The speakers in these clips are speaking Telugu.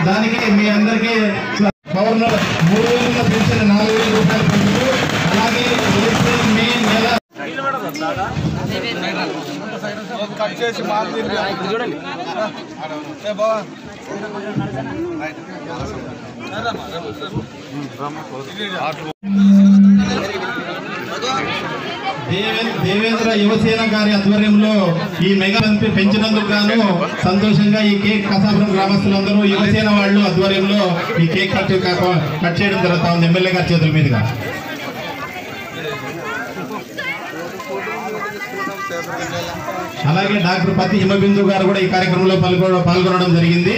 దానికి మీ అందరికీ గవర్నర్ 3,000 పెన్షన్ 4,000 రూపాయలు పెంచుతూ అలాగే ఏప్రిల్ మే నెల కట్ చేసి చూడండి దేవేంద్ర యువసేన గారి ఆధ్వర్యంలో ఈ మెగా పెంచినందుకు గాను సంతోషంగా ఈ కేక్ కసాపురం గ్రామస్తులందరూ యువసేన వాళ్ళు ఆధ్వర్యంలో ఈ కేక్ కట్ చేయడం జరుగుతా ఉంది ఎమ్మెల్యే గారి చేతుల మీదుగా. అలాగే డాక్టర్ పత్తి హిమబిందు గారు కూడా ఈ కార్యక్రమంలో పాల్గొనడం జరిగింది.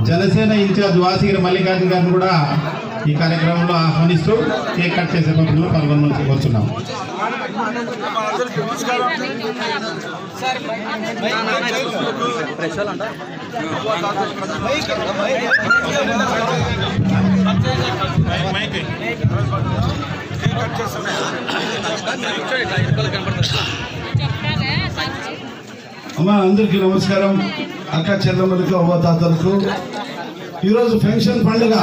జనసేన ఇన్ఛార్జ్ వాసిగిరి మల్లికార్జున గారిని కూడా ఈ కార్యక్రమంలో ఆహ్వానిస్తూ కేక్ కట్ చేసే పద్ధతిలో పాల్గొనమని కోరుతున్నాం. అమ్మా అందరికీ నమస్కారం. అక్క చెల్లెమ్మలకు అవ్వతాతలకు ఈరోజు పెన్షన్ పండుగ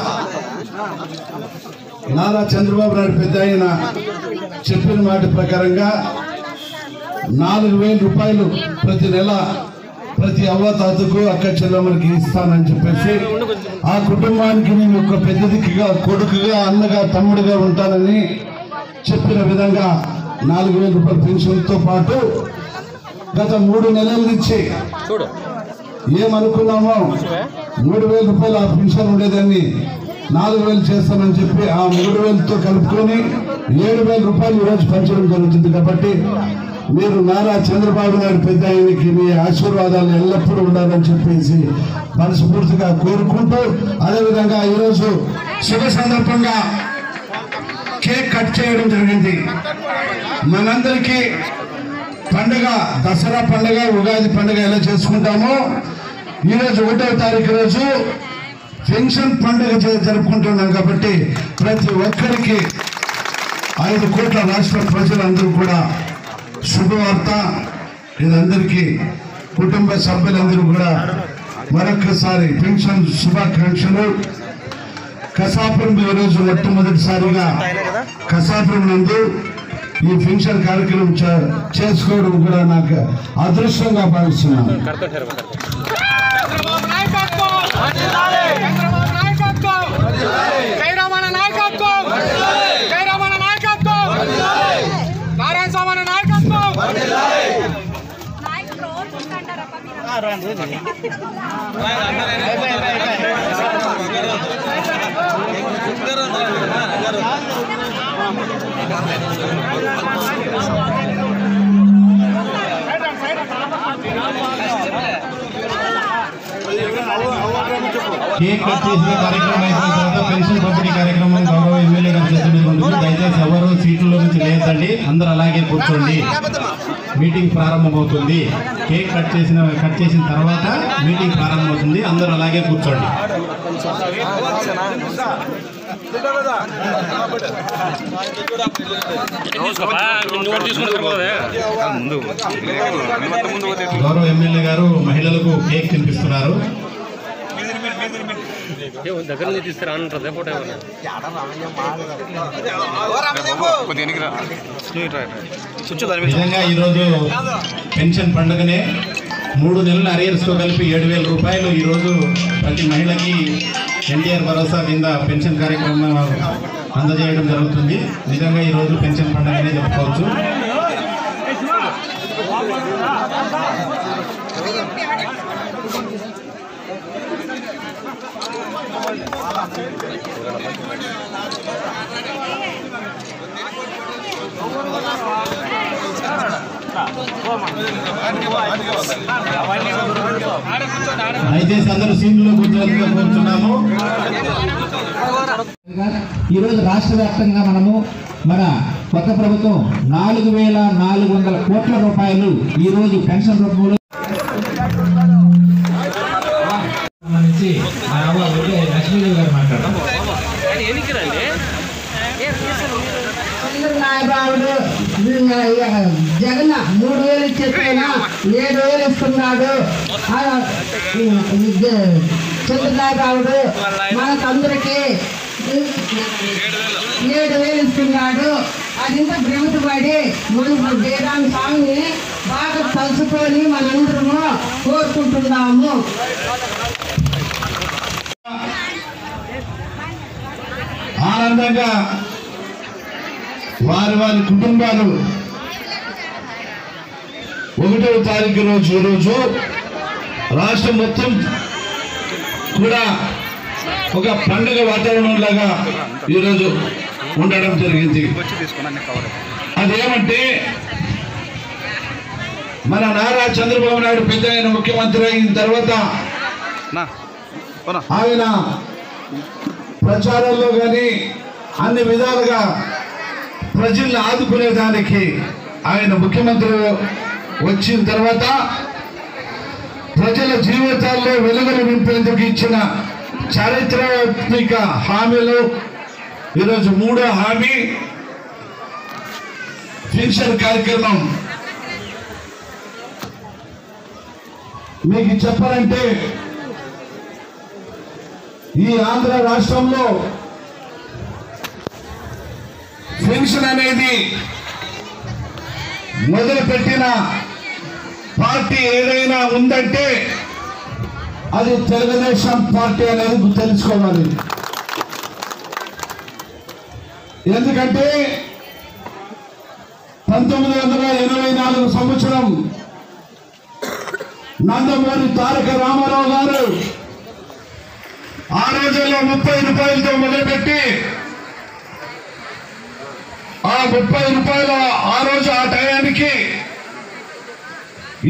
నారా చంద్రబాబు నాయుడు పెద్ద ఆయన చెప్పిన మాట ప్రకారంగా 4,000 రూపాయలు ప్రతి నెల ప్రతి అవ్వతాతకు అక్క చెల్లెమ్మలకి ఇస్తానని చెప్పేసి ఆ కుటుంబానికి నేను ఒక పెద్ద దిక్కుగా కొడుకుగా అన్నగా తమ్ముడుగా ఉంటానని చెప్పిన విధంగా 4,000 రూపాయల పెన్షన్తో పాటు గత 3 నెలల నుంచి ఏమనుకున్నామో 3,000 రూపాయలు ఆ పెన్షన్ ఉండేదాన్ని 4,000 చేస్తానని చెప్పి ఆ 3,000తో కలుపుకొని 7,000 రూపాయలు ఈరోజు పెంచడం జరుగుతుంది. కాబట్టి మీరు నారా చంద్రబాబు నాయుడు పెద్ద ఆయనకి మీ ఆశీర్వాదాలు ఎల్లప్పుడూ ఉండాలని చెప్పేసి మనస్ఫూర్తిగా కోరుకుంటూ అదేవిధంగా ఈరోజు శుభ సందర్భంగా కేక్ కట్ చేయడం జరిగింది. మనందరికీ పండుగ దసరా పండుగ ఉగాది పండుగ ఎలా చేసుకుంటామో ఈరోజు 1వ తారీఖు రోజు పెన్షన్ పండుగ జరుపుకుంటున్నాం. కాబట్టి ప్రతి ఒక్కరికి 5 కోట్ల రాష్ట్ర ప్రజలందరూ కూడా శుభవార్త. ఇదందరికీ కుటుంబ సభ్యులందరూ కూడా మరొకసారి పెన్షన్ శుభాకాంక్షలు. కసాపురం ఈరోజు మొట్టమొదటిసారిగా కసాపురం నందు ఈ పెన్షన్ కార్యక్రమం చేసుకోవడం కూడా నాకు అదృష్టంగా భావిస్తున్నాను. కేక్ కట్ చేసిన కార్యక్రమం అయిన తర్వాత పెన్షన్ పంపిణీ కార్యక్రమం గౌరవ ఎమ్మెల్యే గారి చేతుల మీద ఉంటుంది. దయచేసి ఎవరు సీట్లలో నుంచి లేదండి, అందరూ అలాగే కూర్చోండి. మీటింగ్ ప్రారంభమవుతుంది. కేక్ కట్ చేసిన తర్వాత మీటింగ్ ప్రారంభమవుతుంది. అందరూ అలాగే కూర్చోండి. గౌరవ ఎమ్మెల్యే గారు మహిళలకు కేక్ తినిపిస్తున్నారు. దగ్గర నుంచి తీసుకురా అంటారు ఫోటో నిజంగా ఈరోజు పెన్షన్ పండుగనే 3 నెలల అరియర్స్తో కలిపి 7,000 రూపాయలు ఈరోజు ప్రతి మహిళకి ఎన్టీఆర్ భరోసా కింద పెన్షన్ కార్యక్రమం అందజేయడం జరుగుతుంది. నిజంగా ఈరోజు పెన్షన్ పండుగనే చెప్పుకోవచ్చు. దయచేసి అందరూ సీన్లో కూర్చోవాలని కోరుతున్నాము. ఈరోజు రాష్ట్ర వ్యాప్తంగా మన కొత్త ప్రభుత్వం 4,400 కోట్ల రూపాయలు ఈరోజు పెన్షన్ రూపంలో సంబంధించి లక్ష్మీదేవి గారు మాట్లాడతారు. చంద్రబాబు జగన్ 3,000 ఇచ్చేటైనా 7,000 ఇస్తున్నాడు. చంద్రబాబు మనకందరికి 7,000 ఇస్తున్నాడు. అదింత భ్రమపడి మన జయరామ్ స్వామిని బాగా తలుచుకొని మనందరము కోరుకుంటున్నాము. ఆనందంగా వారి కుటుంబాలు 1వ తారీఖు రోజు రాష్ట్రం మొత్తం కూడా ఒక పండుగ వాతావరణం లాగా ఈరోజు ఉండడం జరిగింది. అదేమంటే మన నారా చంద్రబాబు నాయుడు పెద్ద ఆయన ముఖ్యమంత్రి అయిన తర్వాత ఆయన ప్రచారంలో కానీ అన్ని విధాలుగా ప్రజల్ని ఆదుకునేదానికి ఆయన ముఖ్యమంత్రి వచ్చిన తర్వాత ప్రజల జీవితాల్లో వెలుగులు నింపేందుకు ఇచ్చిన చారిత్రాత్మక హామీలు ఈరోజు 3వ హామీ పెన్షన్ కార్యక్రమం. మీకు చెప్పాలంటే ఈ ఆంధ్ర రాష్ట్రంలో పెన్షన్ అనేది మొదలుపెట్టిన పార్టీ ఏదైనా ఉందంటే అది తెలుగుదేశం పార్టీ అనేది తెలుసుకోవాలి. ఎందుకంటే 1984 సంవత్సరం నందమూరి తారక రామారావు గారు ఆ రోజుల్లో 30 రూపాయలతో మొదలుపెట్టి ఆ 30 రూపాయలు ఆ రోజు ఆ టయానికి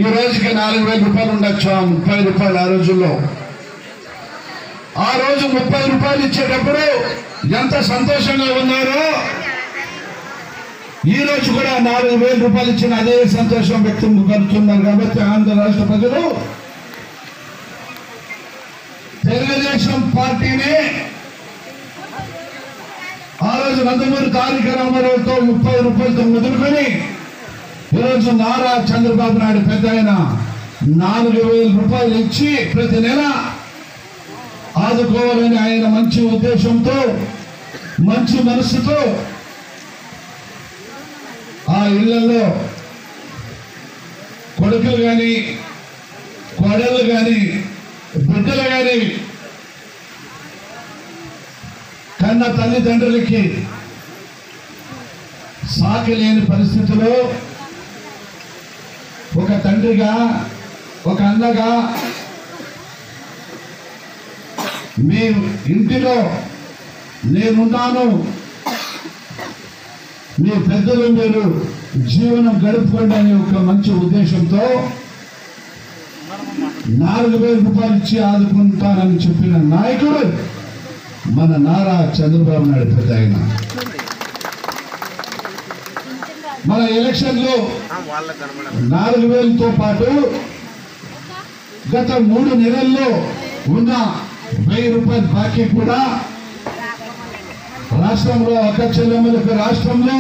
ఈ రోజుకి 4,000 రూపాయలు ఉండొచ్చు. ఆ 30 రూపాయలు ఆ రోజుల్లో ఆ రోజు 30 రూపాయలు ఇచ్చేటప్పుడు ఎంత సంతోషంగా ఉన్నారో ఈ రోజు కూడా 4,000 రూపాయలు ఇచ్చిన అదే సంతోషం వ్యక్తం పడుతున్నారు. కాబట్టి ఆంధ్ర రాష్ట్ర ప్రజలు తెలుగుదేశం పార్టీని ఆ రోజు నందమూరి తారక రామారావుతో 30 రూపాయలతో మొదలుకొని ఈరోజు నారా చంద్రబాబు నాయుడు పెద్ద ఆయన 4,000 రూపాయలు ఇచ్చి ప్రతి నెల ఆదుకోవాలని ఆయన మంచి ఉద్దేశంతో మంచి మనసుతో ఆ ఇళ్లలో కొడుకులు కానీ కోడళ్ళు కానీ బిడ్డలు కానీ కన్న తల్లిదండ్రులకి సాకి లేని పరిస్థితిలో ఒక తండ్రిగా ఒక అన్నగా మీ ఇంటిలో నేనున్నాను, మీ పెద్దలు మీరు జీవనం గడుపుకోండి అనే ఒక మంచి ఉద్దేశంతో 4,000 రూపాయలు ఇచ్చి ఆదుకుంటానని చెప్పిన నాయకుడు మన నారా చంద్రబాబు నాయుడు పెద్ద ఆయన. మన ఎలక్షన్లో 4,000తో పాటు గత 3 నెలల్లో ఉన్న 1,000 రూపాయల బాకీ కూడా రాష్ట్రంలో అక్క చెల్లెమ్మలకు రాష్ట్రంలో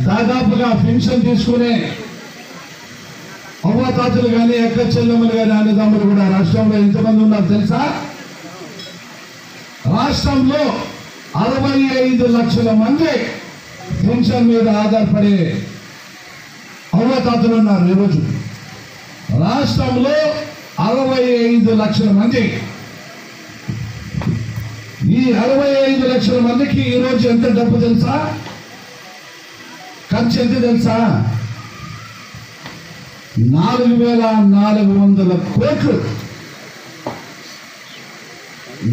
దాదాపుగా పెన్షన్ తీసుకునే అవ్వాతాతలు కానీ అక్క చెల్లెమ్మలు కానీ అన్నదమ్ములు కూడా రాష్ట్రంలో ఎంతమంది ఉన్నారు తెలుసా? రాష్ట్రంలో 65 లక్షల మంది పెన్షన్ మీద ఆధారపడే అవ్వాతాతలు ఉన్నారు. ఈరోజు రాష్ట్రంలో 65 లక్షల మంది. ఈ 65 లక్షల మందికి ఈరోజు ఎంత డబ్బు తెలుసా? ఖర్చు ఎంత తెలుసా? 4,400 కోట్లు.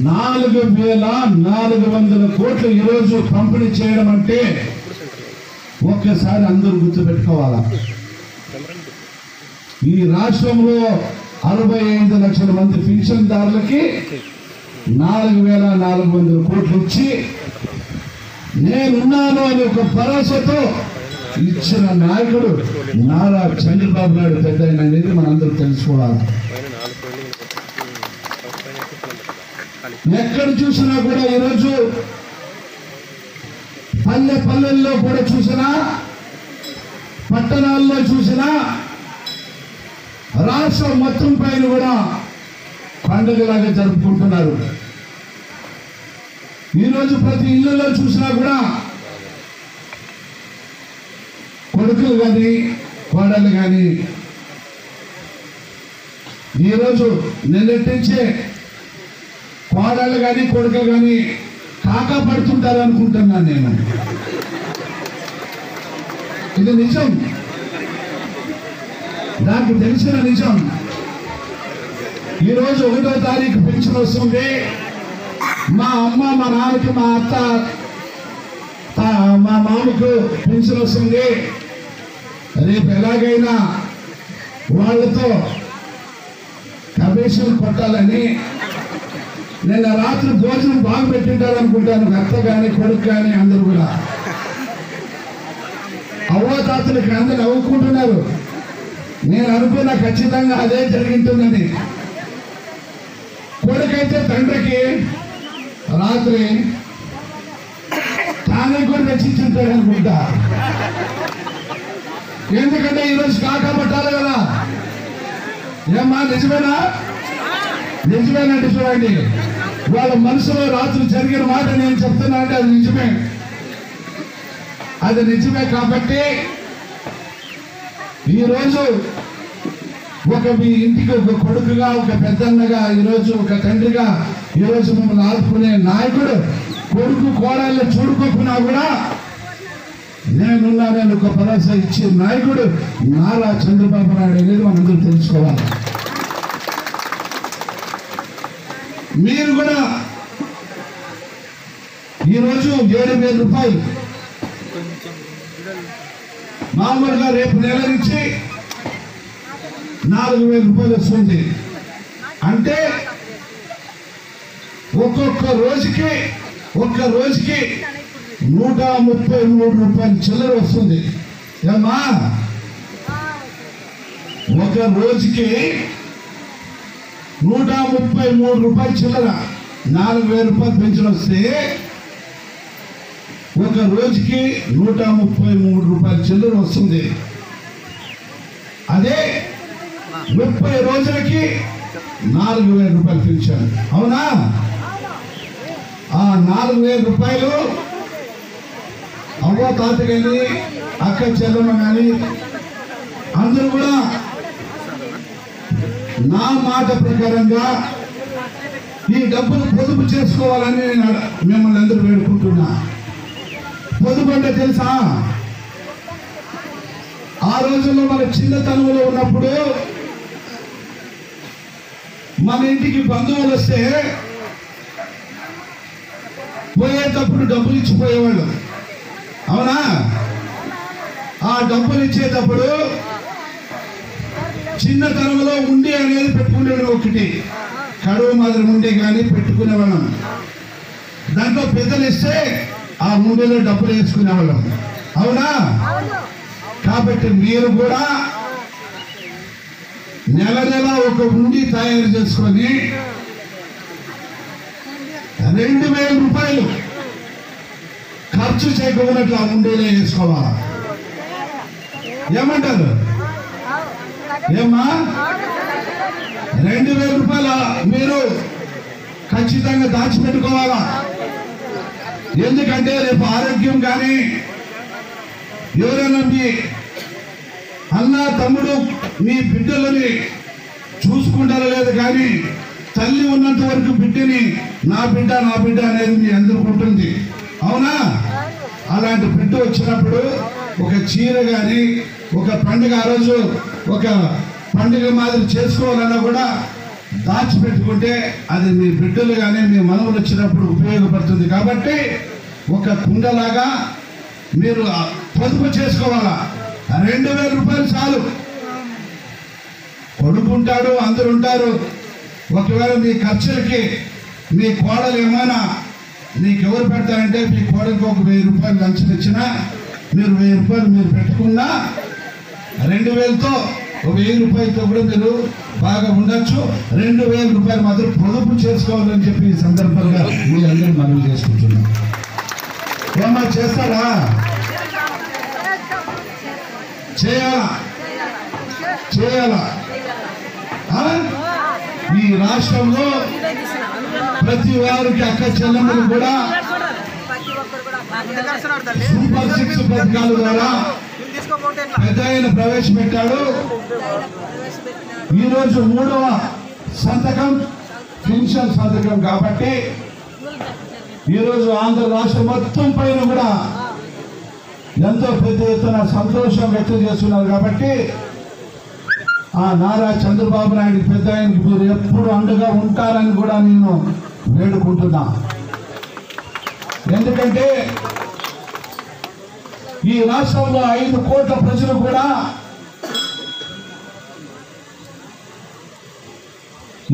4,400 కోట్లు ఈరోజు పంపిణీ చేయడం అంటే ఒక్కసారి అందరూ గుర్తుపెట్టుకోవాలా. ఈ రాష్ట్రంలో 65 లక్షల మంది పింఛన్దారులకి 4,400 కోట్లు ఇచ్చి నేనున్నాను అని ఒక భరోసాతో ఇచ్చిన నాయకుడు నారా చంద్రబాబు నాయుడు పెద్ద అనేది మనందరూ తెలుసుకోవాలి. ఎక్కడ చూసినా కూడా ఈరోజు పల్లెల్లో కూడా చూసినా, పట్టణాల్లో చూసినా, రాష్ట్రం మొత్తం పైన కూడా పండుగలాగా జరుపుకుంటున్నారు. ఈరోజు ప్రతి ఇళ్లలో చూసినా కూడా కొడుకులు కానీ కోడళ్ళు కానీ ఈరోజు నిన్నటించే కోడళ్ళు కానీ కొడుకులు కానీ కాకా పడుతుంటారు అనుకుంటున్నాను నేను. ఇది నిజం, నాకు తెలిసిన నిజం. ఈరోజు 1వ తారీఖు పెన్షన్ వస్తుంది. మా అమ్మ, మా నాన్నకి, మా అత్త, మా మామకు పెన్షన్ వస్తుంది. రేపు ఎలాగైనా వాళ్ళతో కమిషన్ కొట్టాలని నిన్న రాత్రి భోజనం బాగా పెట్టింటారు అనుకుంటాను. అత్త కానీ కొడుకు కానీ అందరూ కూడా అవ్వాతాతలకి అందరూ నవ్వుకుంటున్నారు. నేను అనుకున్నా ఖచ్చితంగా అదే జరిగింటుందని. కొడుకైతే తండ్రికి రాత్రి తానే కూడా రచించుంటాడు అనుకుంటా. ఎందుకంటే ఈరోజు కాకా పట్టాలి కదా. ఏమ్మా నిజమేనా? నిజమేనంటే చూడండి, వాళ్ళ మనసులో రాత్రి జరిగిన మాట నేను చెప్తున్నా అంటే అది నిజమే. అది నిజమే కాబట్టి ఈరోజు మీ ఇంటికి ఒక కొడుకుగా, ఒక పెద్దన్నగా, ఈరోజు ఒక తండ్రిగా ఈరోజు మిమ్మల్ని ఆదుకునే నాయకుడు, కొడుకు కోడళ్ళు చూడుకోకున్నా కూడా నేనున్నానని ఒక భరోసా ఇచ్చే నాయకుడు నారా చంద్రబాబు నాయుడు అనేది మనందరూ తెలుసుకోవాలి. మీరు కూడా ఈరోజు 7,000 రూపాయలు మామూలుగా రేపు నెల నుంచి 4,000 రూపాయలు వస్తుంది. అంటే ఒక్క రోజుకి 133 రూపాయలు చిల్లర వస్తుంది. ఏమా ఒక రోజుకి 133 రూపాయలు చిల్లర, 4,000 రూపాయలు పెన్షన్ వస్తే ఒక రోజుకి 133 రూపాయలు చిల్లర వస్తుంది. అదే 30 రోజులకి 4,000 రూపాయలు పెన్షన్. అవునా? ఆ 4,000 రూపాయలు అవ్వ తాత కానీ అక్క చెల్లెమ్మ కానీ అందరూ కూడా నా మాట ప్రకారంగా ఈ డబ్బులు పొదుపు చేసుకోవాలని నేను మిమ్మల్ని అందరూ వేడుకుంటున్నా. పొదుపు అంటే తెలుసా? ఆ రోజుల్లో మన చిన్నతనంలో ఉన్నప్పుడు మన ఇంటికి బంధువులు వస్తే పోయేటప్పుడు డబ్బులు ఇచ్చిపోయేవాళ్ళు. అవునా? ఆ డబ్బులు ఇచ్చేటప్పుడు చిన్నతనంలో ఉండి అనేది పెట్టుకునేవాడు. ఒకటి కడువు మాదిరి ఉండి కానీ పెట్టుకునేవాళ్ళం. దాంట్లో పెద్దలు ఇస్తే ఆ ముండేలో డబ్బులు వేసుకునేవాళ్ళం. అవునా? కాబట్టి మీరు కూడా నెల నెల ఒక ఉండి తయారు చేసుకొని 2,000 రూపాయలు ఖర్చు చేయకపోయినట్లు ఆ ఉండేలే వేసుకోవాలా. ఏమంటారు? ఏమ్మా 2,000 రూపాయలు మీరు ఖచ్చితంగా దాచిపెట్టుకోవాలా. ఎందుకంటే రేపు ఆరోగ్యం కానీ ఎవరైనా మీ అన్న తమ్ముడు మీ బిడ్డలని చూసుకుంటారో లేదు, కానీ తల్లి ఉన్నంత వరకు బిడ్డని నా బిడ్డ అనేది మీ అందరికి ఉంటుంది. అవునా? అలాంటి బిడ్డ వచ్చినప్పుడు ఒక చీర కానీ ఒక పండుగ ఆ రోజు ఒక పండుగ మాదిరి చేసుకోవాలన్నా కూడా దాచిపెట్టుకుంటే అది మీ బిడ్డలు కానీ మీ మనవులు వచ్చినప్పుడు ఉపయోగపడుతుంది. కాబట్టి ఒక కుండలాగా మీరు పొదుపు చేసుకోవాలా. 2,000 రూపాయలు చాలు. కొడుకుంటాడు, అందరు ఉంటారు. ఒకవేళ మీ ఖర్చులకి మీ కోడలు ఏమైనా నీకెవరు పెడతారంటే మీ కోడలికి ఒక 1,000 రూపాయలు లంచం ఇచ్చినా మీరు 1,000 రూపాయలు మీరు పెట్టుకున్నా 2,000తో 1,000 రూపాయలతో కూడా మీరు బాగా ఉండొచ్చు. 2,000 రూపాయలు మాత్రం పొదుపు చేసుకోవాలని చెప్పి ఈ సందర్భంగా మీ అందరూ మనవి చేసుకుంటున్నాం. ఏమన్నా చేస్తారా? చేయాలా? ఈ రాష్ట్రంలో ప్రతి వారికి అక్క చెల్లెమ్మలు కూడా సూపర్ 6 పథకాల ద్వారా పెద్ద ఆయన ప్రవేశపెట్టాడు. ఈరోజు 3వ సంతకం పెన్షన్ సంతకం. కాబట్టి ఈరోజు ఆంధ్ర రాష్ట్రం మొత్తం పైన కూడా ఎంతో పెద్ద ఎత్తున సంతోషం వ్యక్తం చేస్తున్నారు. కాబట్టి ఆ నారా చంద్రబాబు నాయుడు పెద్ద ఆయనకి మీరు ఎప్పుడు అండగా ఉంటారని కూడా నేను వేడుకుంటున్నా. ఎందుకంటే ఈ రాష్ట్రంలో 5 కోట్ల ప్రజలు కూడా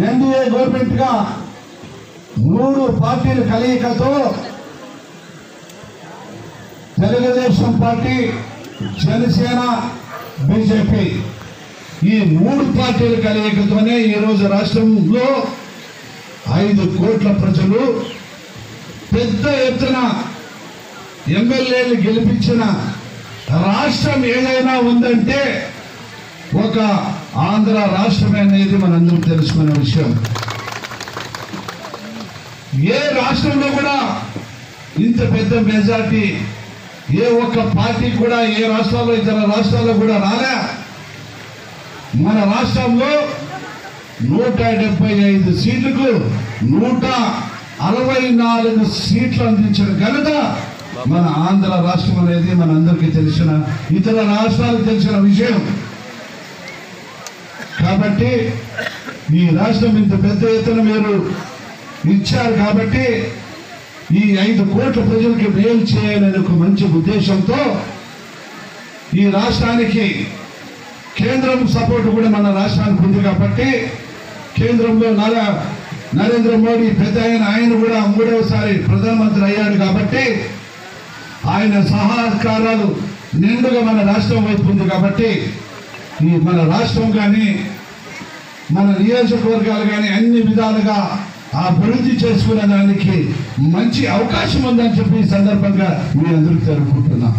ఎన్డీఏ గవర్నమెంట్ గా 3 పార్టీల కలయికతో తెలుగుదేశం పార్టీ, జనసేన, బీజేపీ ఈ 3 పార్టీల కలయికతోనే ఈరోజు రాష్ట్రంలో 5 కోట్ల ప్రజలు పెద్ద ఎత్తున ఎమ్మెల్యేలు గెలిపించిన రాష్ట్రం ఏదైనా ఉందంటే ఒక ఆంధ్ర రాష్ట్రమే అనేది మనందరం తెలుసుకునే విషయం. ఏ రాష్ట్రంలో కూడా ఇంత పెద్ద మెజార్టీ ఏ ఒక్క పార్టీ కూడా ఏ రాష్ట్రాల్లో ఇతర రాష్ట్రాల్లో కూడా రాలే. మన రాష్ట్రంలో 175 సీట్లకు 164 సీట్లు అందించిన ఘనత మన ఆంధ్ర రాష్ట్రం అనేది మనందరికీ తెలిసిన, ఇతర రాష్ట్రాలకు తెలిసిన విషయం. కాబట్టి ఈ రాష్ట్రం ఇంత పెద్ద ఎత్తున మీరు ఇచ్చారు. కాబట్టి ఈ 5 కోట్ల ప్రజలకి మేలు చేయాలనే ఒక మంచి ఉద్దేశంతో ఈ రాష్ట్రానికి కేంద్రం సపోర్ట్ కూడా మన రాష్ట్రానికి ఉంది. కాబట్టి కేంద్రంలో నరేంద్ర మోడీ పెద్ద ఆయన కూడా 3వసారి ప్రధానమంత్రి అయ్యాడు. కాబట్టి ఆయన సహకారాలు నిండుగా మన రాష్ట్రం వైపు ఉంది. కాబట్టి ఈ మన రాష్ట్రం కానీ మన నియోజకవర్గాలు కానీ అన్ని విధాలుగా అభివృద్ధి చేసుకునే దానికి మంచి అవకాశం ఉందని చెప్పి ఈ సందర్భంగా మీ అందరికీ తెలుపుకుంటున్నా.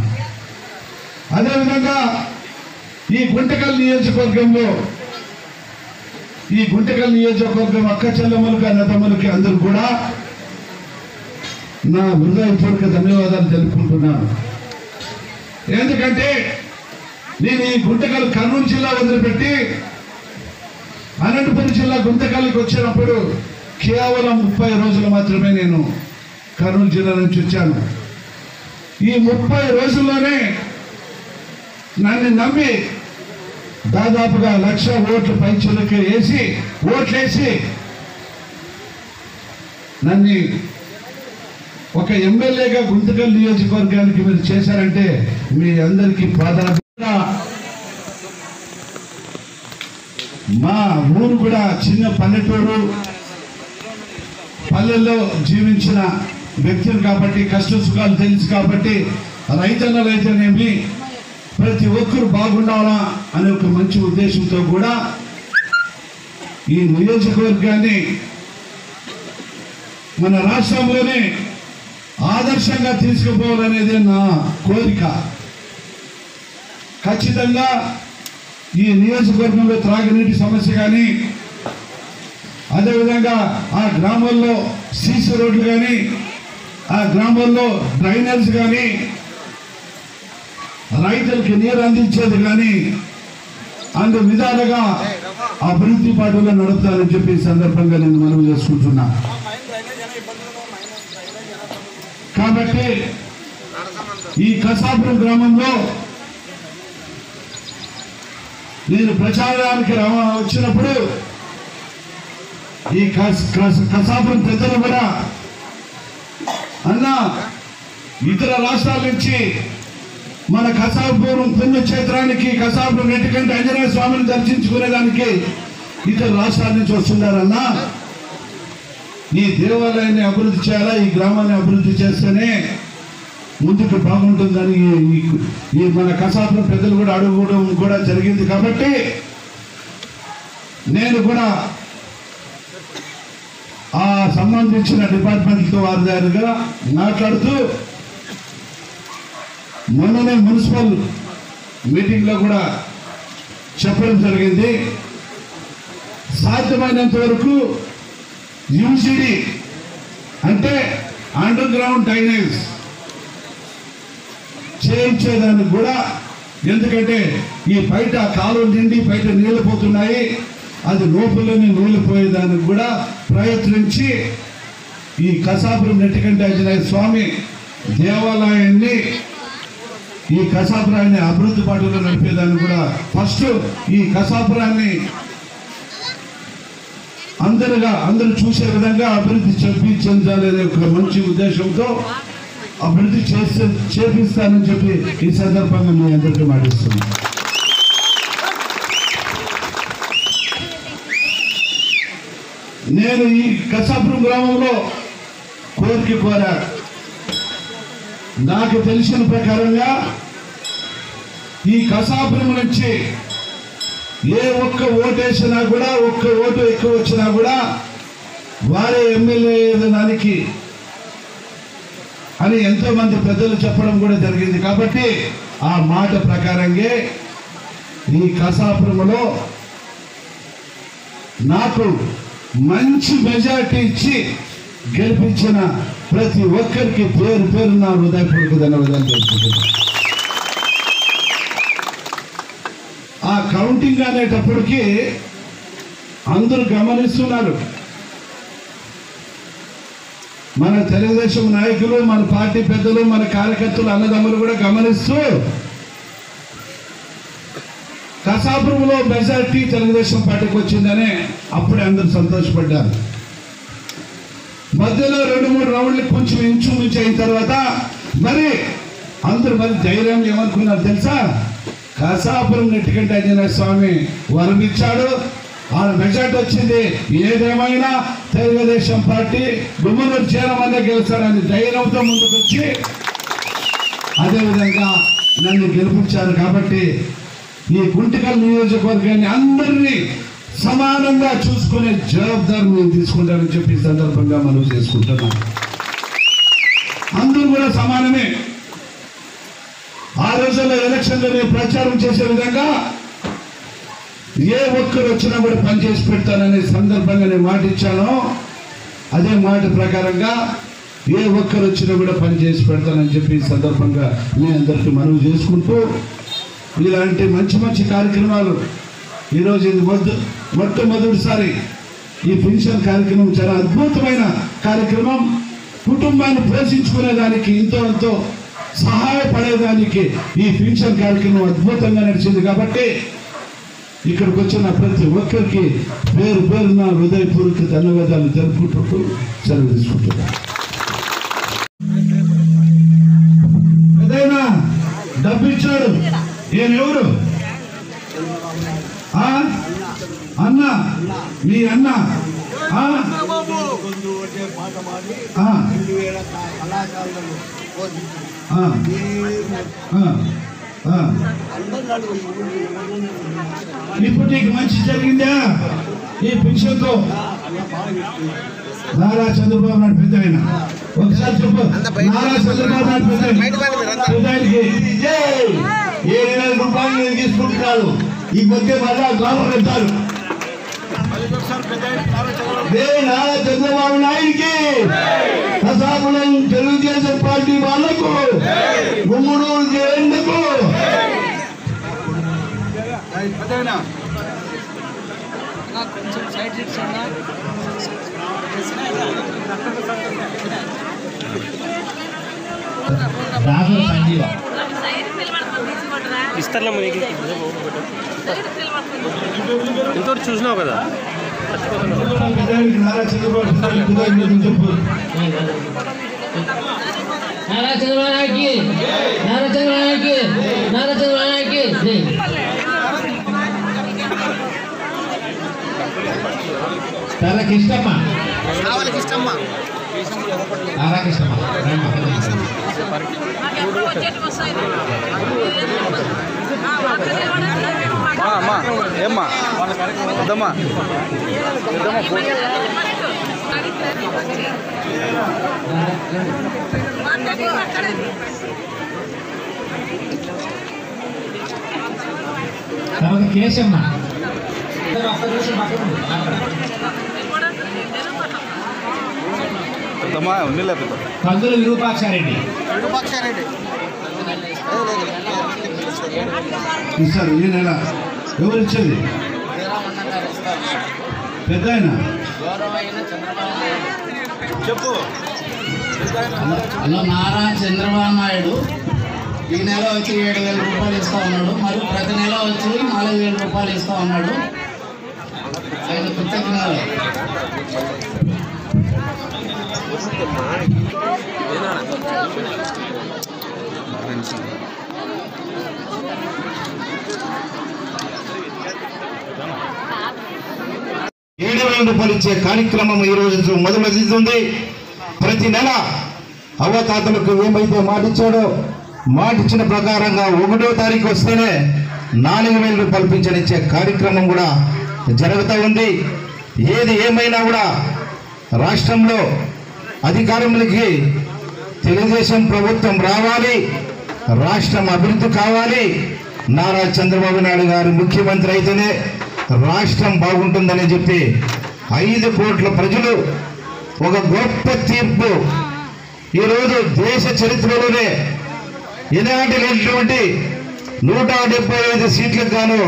అదేవిధంగా ఈ గుంటకల్ నియోజకవర్గం అక్క చెల్లెమ్మలకి అన్నదమ్ములకి అందరూ కూడా నా హృదయపూర్వక ధన్యవాదాలు తెలుపుకుంటున్నాను. ఎందుకంటే నేను ఈ గుంటకల్ కర్నూలు జిల్లా వదిలిపెట్టి అనంతపురం జిల్లా గుంతకల్కి వచ్చినప్పుడు కేవలం 30 రోజులు మాత్రమే నేను కర్నూలు జిల్లా నుంచి వచ్చాను. ఈ 30 రోజుల్లోనే నన్ను నమ్మి దాదాపుగా 1,00,000 ఓట్లు పైచులకి ఓట్లేసి నన్ను ఒక ఎమ్మెల్యేగా గుంతకల్ నియోజకవర్గానికి మీరు చేశారంటే మీ అందరికీ ప్రాధాన్యత. మా ఊరు కూడా చిన్న పల్లెటూరు, పల్లెల్లో జీవించిన వ్యక్తులు కాబట్టి కష్ట సుఖాలు తెలుసు. కాబట్టి రైతన్నలైతేనేమి ప్రతి ఒక్కరు బాగుండాలా అనే ఒక మంచి ఉద్దేశంతో కూడా ఈ నియోజకవర్గాన్ని మన రాష్ట్రంలోనే ఆదర్శంగా తీసుకుపోవాలనేది నా కోరిక. ఖచ్చితంగా ఈ నియోజకవర్గంలో త్రాగునీటి సమస్య కానీ, అదేవిధంగా ఆ గ్రామాల్లో సీసీ రోడ్లు కానీ, ఆ గ్రామాల్లో డ్రైనేజ్ కానీ, రైతులకి నీరు అందించేది కానీ అన్ని విధాలుగా అభివృద్ధి పాటలో నడుపుతారని చెప్పి ఈ సందర్భంగా నేను మనవి చేసుకుంటున్నా. కాబట్టి ఈ కసాపురం గ్రామంలో నేను ప్రచారానికి వచ్చినప్పుడు ఈ కసాపురం ప్రజలు కూడా అన్న ఇతర రాష్ట్రాల నుంచి మన కసాపురం పుణ్యక్షేత్రానికి కసాపురం నెట్టికంటే ఆంజనేయ స్వామిని దర్శించుకునేదానికి ఇతర రాష్ట్రాల నుంచి వస్తున్నారన్నా, ఈ దేవాలయాన్ని అభివృద్ధి చేయాలా, ఈ గ్రామాన్ని అభివృద్ధి చేస్తేనే ముందుకు బాగుంటుందని ఈ మన కసాపురం పెద్దలు కూడా అడుగుకోవడం కూడా జరిగింది. కాబట్టి నేను కూడా ఆ సంబంధించిన డిపార్ట్మెంట్తో వారి దగ్గర మాట్లాడుతూ మొన్ననే మున్సిపల్ మీటింగ్లో కూడా చెప్పడం జరిగింది. సాధ్యమైనంత వరకు యూసిడి అంటే అండర్ గ్రౌండ్ డ్రైనేజ్ చేయించేదానికి కూడా, ఎందుకంటే ఈ బయట కాలువలు నిండి బయట నీళ్లు పోతున్నాయి, అది లోపలనే నీళ్లు పోయేదానికి కూడా ప్రయత్నించి ఈ కసాపురం నెట్టికంటి ఆంజనేయ స్వామి దేవాలయాన్ని, ఈ కసాపురాన్ని అభివృద్ధి పాటలో నడిపేదాన్ని కూడా ఫస్ట్ ఈ కసాపురాన్ని అందరూ చూసే విధంగా అభివృద్ధి చెందాలనే ఒక మంచి ఉద్దేశంతో అభివృద్ధి చేపిస్తానని చెప్పి ఈ సందర్భంగా మీ అందరికీ మాటిస్తున్నాను. నేను ఈ కసాపురం గ్రామంలో కోరా నాకు తెలిసిన ప్రకారంగా ఈ కసాపురం నుంచి ఏ ఒక్క ఓటేసినా కూడా, ఒక్క ఓటు ఎక్కువ వచ్చినా కూడా వారే ఎమ్మెల్యే దానికి అని ఎంతో మంది పెద్దలు చెప్పడం కూడా జరిగింది. కాబట్టి ఆ మాట ప్రకారంగా ఈ కసాపురంలో నాకు మంచి మెజార్టీ ఇచ్చి గెలిపించిన ప్రతి ఒక్కరికి పేరు పేరు నా హృదయపూర్వక ధన్యవాదాలు తెలుపుతున్నాను. ఆ కౌంటింగ్ అనేటప్పటికీ అందరూ గమనిస్తున్నారు. మన తెలుగుదేశం నాయకులు, మన పార్టీ పెద్దలు, మన కార్యకర్తలు, అన్నదమ్ములు కూడా గమనిస్తూ కసాపురంలో మెజార్టీ తెలుగుదేశం పార్టీకి వచ్చిందనే అప్పుడే అందరూ సంతోషపడ్డారు. మధ్యలో 2-3 రౌండ్లు కొంచెం ఇంచుమించు అయిన తర్వాత మరి అందరూ ధైర్యం ఏమనుకున్నారు తెలుసా? కసాపురం నెట్టికంటి ఆంజనేయ స్వామి వరం ఇచ్చాడు, ఆ మెజార్టీ వచ్చింది, ఏదేమైనా తెలుగుదేశం పార్టీ గుమ్మనూరు చేరమనే గెలుస్తాడని ధైర్యంతో ముందుకొచ్చి అదేవిధంగా నన్ను గెలిపించారు. కాబట్టి ఈ గుంటికల్ నియోజకవర్గాన్ని అందరినీ సమానంగా చూసుకునే జవాబుదారు నేను తీసుకుంటానని చెప్పి ఈ సందర్భంగా మనం చేసుకుంటున్నాం. అందరూ కూడా సమానమే. ఆ రోజుల్లో ఎలక్షన్లో నేను ప్రచారం చేసే విధంగా ఏ ఒక్కరు వచ్చినా కూడా పనిచేసి పెడతాననే సందర్భంగా నేను మాట ఇచ్చాను. అదే మాట ప్రకారంగా ఏ ఒక్కరు వచ్చినా కూడా పనిచేసి పెడతానని చెప్పి ఈ సందర్భంగా మీ అందరికీ మనవి చేసుకుంటూ, ఇలాంటి మంచి మంచి కార్యక్రమాలు ఈరోజు ఇది మొట్టమొదటిసారి ఈ పెన్షన్ కార్యక్రమం చాలా అద్భుతమైన కార్యక్రమం. కుటుంబాన్ని పోషించుకునేదానికి ఎంతో సహాయపడేదానికి ఈ పెన్షన్ కార్యక్రమం అద్భుతంగా నడిచింది. కాబట్టి ఇక్కడికి వచ్చిన ప్రతి ఒక్కరికి పేరు పేరున హృదయపూర్వక ధన్యవాదాలు తెలుపుకుంటూ సెలవు తీసుకుంటున్నాను. ఏదైనా డబ్బు ఇచ్చాడు ఎవరు? అన్న, మీ అన్న ఇప్పుడు నీకు మంచి జరిగిందా ఈ పెన్షన్తో? నారా చంద్రబాబు నాయుడు పెద్దయిన ఒకసారి చెప్పు. నారా చంద్రబాబు నాయుడు పెద్దయినకి 7,000 రూపాయలు నేను తీసుకుంటున్నాను. ఈ మధ్య మళ్ళా గ్రామం పెడతారు. నారా చంద్రబాబు నాయుడికి ప్రసాపురం తెలుగుదేశం పార్టీ వాళ్లకు గుమ్ముడు చేయందుకు ఇస్తారులే మనకి ఇంతవరకు చూసినావు కదా. నారా చంద్రబాబు చెప్పు. నారా చంద్రబాబు నాయుడుకి, నారా చంద్రబాబు నాయుడుకి, నారా చంద్రబాబు నాయుడుకి. కిష్టమ్మ ఏమ్మా వద్దమ్మా తర్వాత కేశమ్మ వద్దమ్మా ఉన్నిలే కందుల విరూపాక్షారెడ్డి ఇస్తారు. ఈ నెల ఎవరు ఇచ్చేది? పెద్ద ఆయన చెప్పు. హలో, నారా చంద్రబాబు నాయుడు ఈ నెల వచ్చి 7,000 రూపాయలు ఇస్తా ఉన్నాడు. మరియు ప్రతి నెల వచ్చి 4,000 రూపాయలు ఇస్తా ఉన్నాడు. ఆయన కృతజ్ఞతలు. రూపాయలు ఇచ్చే కార్యక్రమం ఈ రోజు మొదలవుతుంది. ప్రతి నెల అవ్వతాతలకు ఏమైతే మాటిచ్చాడో మాటిచ్చిన ప్రకారంగా 1వ తారీఖు వస్తేనే 4,000 రూపాయలు పింఛనిచ్చే కార్యక్రమం కూడా జరుగుతూ ఉంది. ఏది ఏమైనా కూడా రాష్ట్రంలో అధికారంలోకి తెలుగుదేశం ప్రభుత్వం రావాలి, రాష్ట్రం అభివృద్ధి కావాలి, నారా చంద్రబాబు నాయుడు గారు ముఖ్యమంత్రి అయితేనే రాష్ట్రం బాగుంటుందని చెప్పి 5 కోట్ల ప్రజలు ఒక గొప్ప తీర్పు ఈరోజు దేశ చరిత్రలోనే ఎలాంటి లేనటువంటి 175 సీట్లకు గాను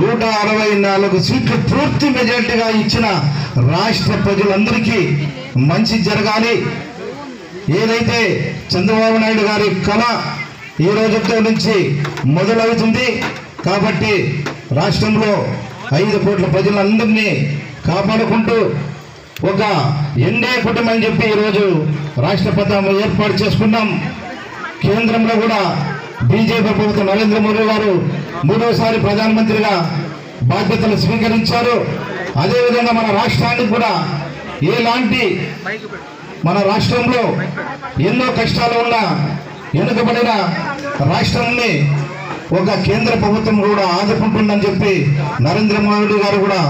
164 సీట్లు పూర్తి మెజార్టీగా ఇచ్చిన రాష్ట్ర ప్రజలందరికీ మంచి జరగాలి. ఏదైతే చంద్రబాబు నాయుడు గారి కళ ఈ రోజుతో నుంచి మొదలవుతుంది కాబట్టి రాష్ట్రంలో 5 కోట్ల ప్రజలందరినీ కాపాడుకుంటూ ఒక ఎన్డీఏ కుటుంబం అని చెప్పి ఈరోజు రాష్ట్రపతి ఏర్పాటు చేసుకున్నాం. కేంద్రంలో కూడా బీజేపీ ప్రభుత్వం నరేంద్ర మోదీ గారు 3వసారి ప్రధానమంత్రిగా బాధ్యతలు స్వీకరించారు. అదేవిధంగా మన రాష్ట్రానికి కూడా ఎలాంటి మన రాష్ట్రంలో ఎన్నో కష్టాలు ఉన్న వెనుకబడిన రాష్ట్రాన్ని ఒక కేంద్ర ప్రభుత్వం కూడా ఆదుకుంటుందని చెప్పి నరేంద్ర మోదీ గారు కూడా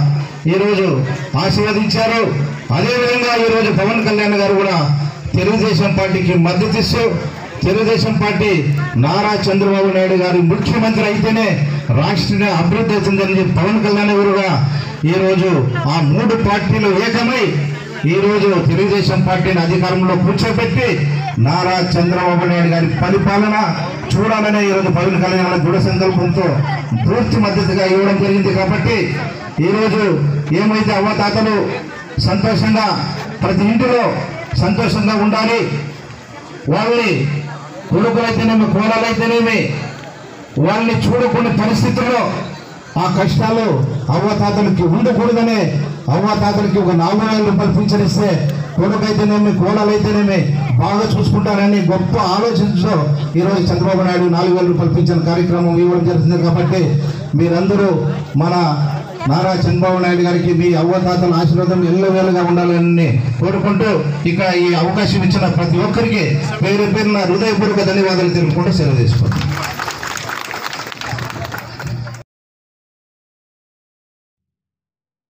ఈరోజు ఆశీర్వదించారు. అదేవిధంగా ఈరోజు పవన్ కళ్యాణ్ గారు కూడా తెలుగుదేశం పార్టీకి మద్దతు ఇస్తూ తెలుగుదేశం పార్టీ నారా చంద్రబాబు నాయుడు గారు ముఖ్యమంత్రి అయితేనే రాష్ట్ర అభివృద్ధి అవుతుందని చెప్పి పవన్ కళ్యాణ్ గారు కూడా ఈరోజు ఆ 3 పార్టీలు ఏకమై ఈరోజు తెలుగుదేశం పార్టీని అధికారంలో కూర్చోబెట్టి నారా చంద్రబాబు నాయుడు గారి పరిపాలన చూడాలనే ఈరోజు పవన్ కళ్యాణ్ దృఢ సంకల్పంతో పూర్తి మద్దతుగా ఇవ్వడం జరిగింది. కాబట్టి ఈరోజు ఏమైతే అవ్వతాతలు సంతోషంగా ప్రతి ఇంటిలో సంతోషంగా ఉండాలి, వాళ్ళని కొడుకులైతేనేమి కోడలైతేనేమి వాళ్ళని చూడకునే పరిస్థితుల్లో ఆ కష్టాలు అవ్వతాతలకి ఉండకూడదనే అవ్వతాతలకి ఒక 4,000 రూపాయలు పింఛనిస్తే కొడుకైతేనేమి కోడలైతేనేమి బాగా చూసుకుంటారని గొప్ప ఆలోచనతో ఈరోజు చంద్రబాబు నాయుడు 4,000 రూపాయలు పింఛన్ కార్యక్రమం ఇవ్వడం జరుగుతుంది. కాబట్టి మీరందరూ మన నారా చంద్రబాబు నాయుడు గారికి మీ అవ్వతాతల ఆశీర్వాదం ఎల్లవేళగా ఉండాలని కోరుకుంటూ ఇక్కడ ఈ అవకాశం ఇచ్చిన ప్రతి ఒక్కరికి పేరు పేరున హృదయపూర్వక ధన్యవాదాలు తెలుపుకుంటూ సెలవు తీసుకుంటాం.